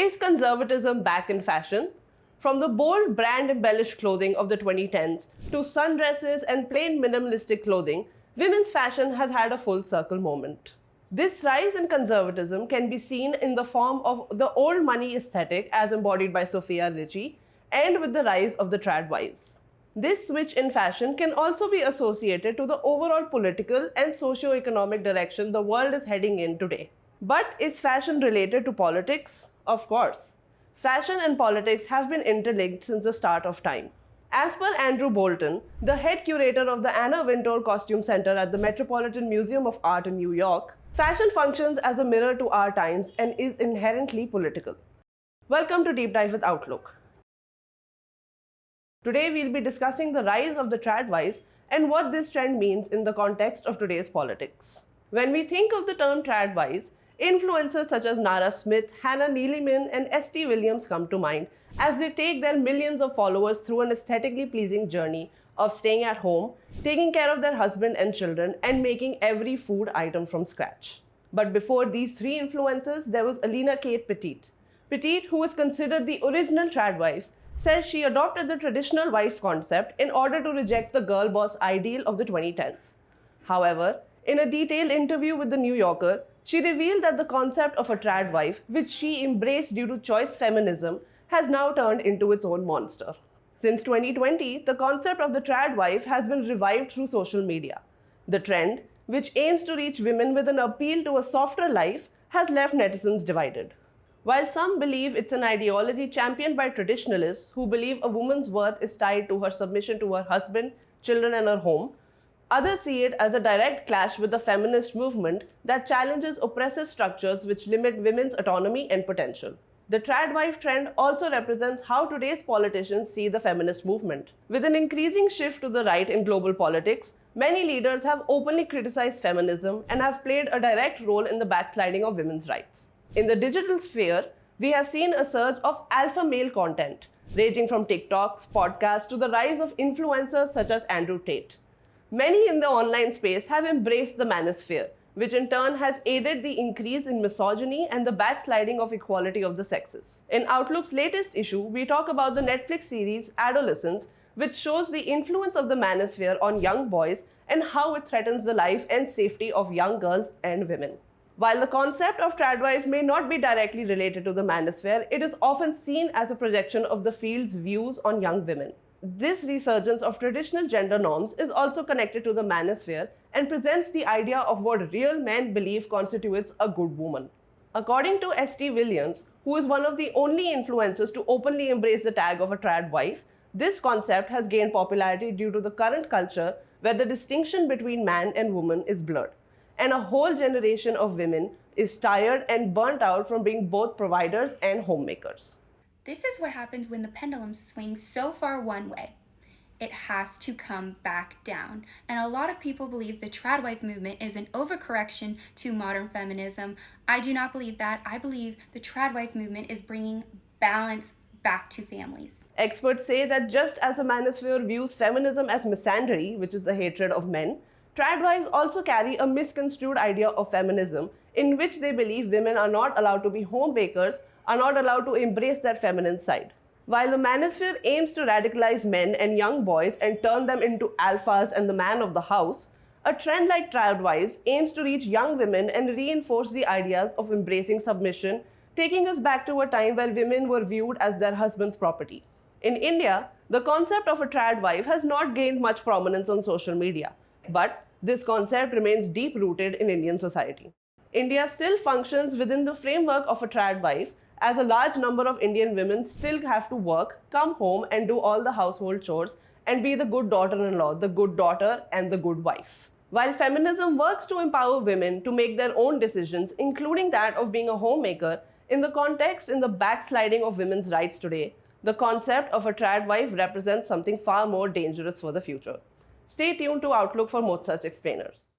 Is conservatism back in fashion? From the bold brand embellished clothing of the 2010s to sundresses and plain minimalistic clothing, women's fashion has had a full circle moment. This rise in conservatism can be seen in the form of the old money aesthetic as embodied by Sofia Richie and with the rise of the trad wives. This switch in fashion can also be associated to the overall political and socio-economic direction the world is heading in today. But is fashion related to politics? Of course. Fashion and politics have been interlinked since the start of time. As per Andrew Bolton, the head curator of the Anna Wintour Costume Center at the Metropolitan Museum of Art in New York, fashion functions as a mirror to our times and is inherently political. Welcome to Deep Dive with Outlook. Today we'll be discussing the rise of the trad wives and what this trend means in the context of today's politics. When we think of the term trad wives, influencers such as Nara Smith, Hannah Neeleman, and St. Williams come to mind as they take their millions of followers through an aesthetically pleasing journey of staying at home, taking care of their husband and children, and making every food item from scratch. But before these three influencers, there was Alina Kate Petit. Petit, who is considered the original trad wives, says she adopted the traditional wife concept in order to reject the girl boss ideal of the 2010s. However, in a detailed interview with The New Yorker, she revealed that the concept of a trad wife, which she embraced due to choice feminism, has now turned into its own monster. Since 2020, the concept of the trad wife has been revived through social media. The trend, which aims to reach women with an appeal to a softer life, has left netizens divided. While some believe it's an ideology championed by traditionalists who believe a woman's worth is tied to her submission to her husband, children, and her home, others see it as a direct clash with the feminist movement that challenges oppressive structures which limit women's autonomy and potential. The trad wife trend also represents how today's politicians see the feminist movement. With an increasing shift to the right in global politics, many leaders have openly criticized feminism and have played a direct role in the backsliding of women's rights. In the digital sphere, we have seen a surge of alpha male content, ranging from TikToks, podcasts, to the rise of influencers such as Andrew Tate. Many in the online space have embraced the manosphere, which in turn has aided the increase in misogyny and the backsliding of equality of the sexes. In Outlook's latest issue, we talk about the Netflix series Adolescence, which shows the influence of the manosphere on young boys and how it threatens the life and safety of young girls and women. While the concept of trad wives may not be directly related to the manosphere, it is often seen as a projection of the field's views on young women. This resurgence of traditional gender norms is also connected to the manosphere and presents the idea of what real men believe constitutes a good woman. According to St. Williams, who is one of the only influencers to openly embrace the tag of a trad wife, this concept has gained popularity due to the current culture where the distinction between man and woman is blurred, and a whole generation of women is tired and burnt out from being both providers and homemakers. This is what happens when the pendulum swings so far one way. It has to come back down. And a lot of people believe the trad wife movement is an overcorrection to modern feminism. I do not believe that. I believe the trad wife movement is bringing balance back to families. Experts say that just as the manosphere views feminism as misandry, which is the hatred of men, trad wives also carry a misconstrued idea of feminism in which they believe women are not allowed to be homemakers, are not allowed to embrace their feminine side. While the manosphere aims to radicalize men and young boys and turn them into alphas and the man of the house, a trend like trad wives aims to reach young women and reinforce the ideas of embracing submission, taking us back to a time where women were viewed as their husband's property. In India, the concept of a trad wife has not gained much prominence on social media, but this concept remains deep-rooted in Indian society. India still functions within the framework of a trad wife, as a large number of Indian women still have to work, come home and do all the household chores and be the good daughter-in-law, the good daughter and the good wife. While feminism works to empower women to make their own decisions, including that of being a homemaker, in the backsliding of women's rights today, the concept of a trad wife represents something far more dangerous for the future. Stay tuned to Outlook for more such explainers.